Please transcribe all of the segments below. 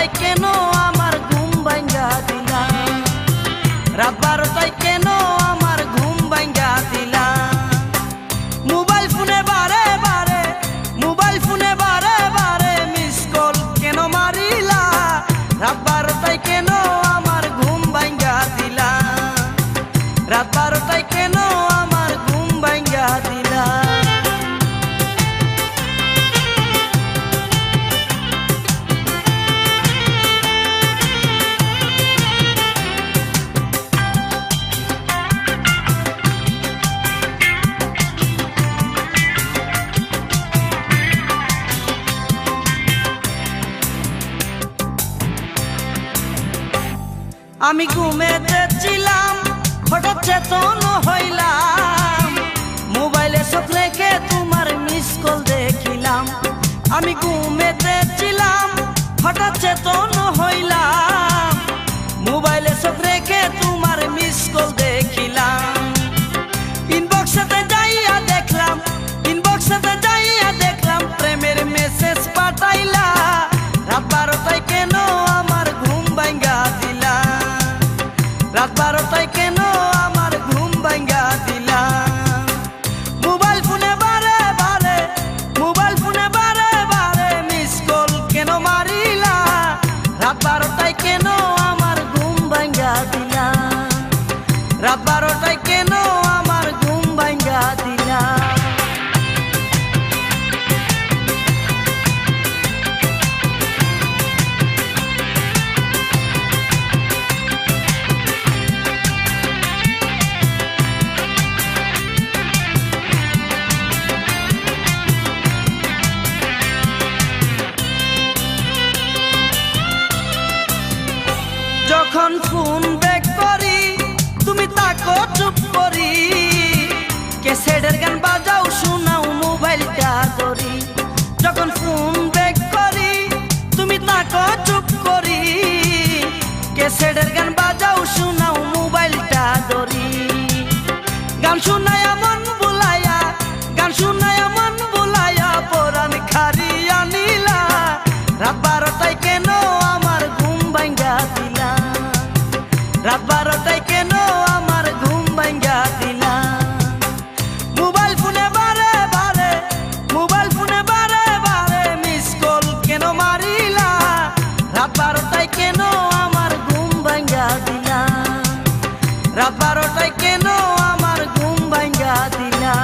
বারোটায় কেন আমার ঘুম ভাঙ্গা দিলা, রাত বারোটায় কেন আমার ঘুম ভাঙ্গা দিলা। মোবাইল ফোনে বারে বারে, মোবাইল ফোনে বারে বারে মিস কল কেন মারিলা, রাত বারোটায় কেন আমার ঘুম ভাঙ্গা দিলা, রাত বারোটায় কেন আমার ঘুম ভাঙ্গা দিলা। আমি ঘুমেতে ছিলাম হঠাৎ চেতন হইলাম, মোবাইলে চোখ রেখে তোমার মিস কল দেখিলাম। আমি ঘুমেতে ছিলাম হঠাৎ চেতন হইলাম, মোবাইলে চোখ রেখে তোমার মিস কল দেখিলাম। ইনবক্সেতে যাইয়া দেখলাম, ইনবক্সেতে যাইয়া দেখলাম প্রেমের মেসেজ পাঠাইলা, রাত বারোটায় কেন আমার ঘুম ভাঙ্গা দিলা, রাত বারোটায় কেন আমার ঘুম ভাঙ্গা দিলা। মোবাইল ফোনে বারে বারে, মোবাইল ফোনে বারে বারে মিস কল কেন মারিলা, রাত বারোটায় কেন আমার ঘুম ভাঙ্গা দিলা, রাত বারোটায় কেন আমার ঘুম ভাঙ্গা দিলা। যখন ফোন ব্যাক করি তুমি তাকো চুপ করি, ক্যাসেটের গান বাজাও শোনাও মোবাইলটা ধরি। যখন ফোন ব্যাক করি তুমি তাকো চুপ করি, ক্যাসেটের গান বাজাও শোনাও মোবাইলটা ধরি। গান শোনায়া মন বুলায়া, গান শোনায়া মন বুলায়া পরাণ খারিয়া নিলা, রাত বারোটায় কেন আমার ঘুম ভাঙ্গা দিলা, রাত বারোটায় কেন আমার ঘুম ভাঙ্গা দিলা। মোবাইল ফোনে বারে বারে, মোবাইল ফোনে বারে বারে মিস কল কেন মারিলা, রাত বারোটায় কেন আমার ঘুম ভাঙ্গা দিলা, রাত বারোটায় কেন আমার ঘুম ভাঙ্গা দিলা।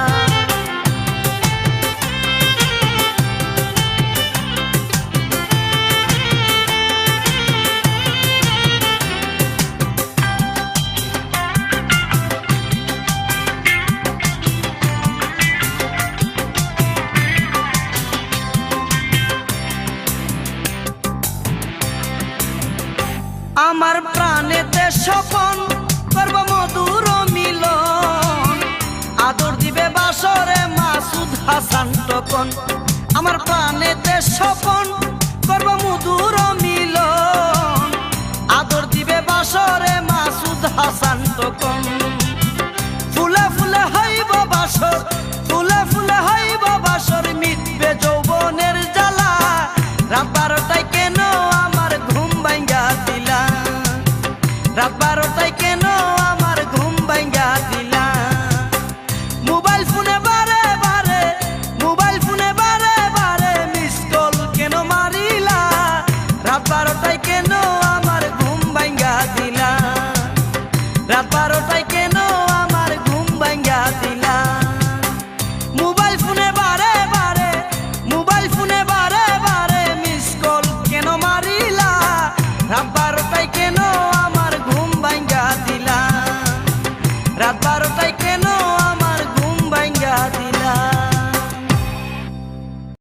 আমার প্রাণেতে স্বপন করব মধুর মিলন, আদর দিবে বাসরে মাসুদ হাসান তখন। আমার প্রাণেতে স্বপন করব মধুর মিলন, আদর দিবে বাসরে মাসুদ হাসান তখন। ফুলে ফুলে হইব বাসর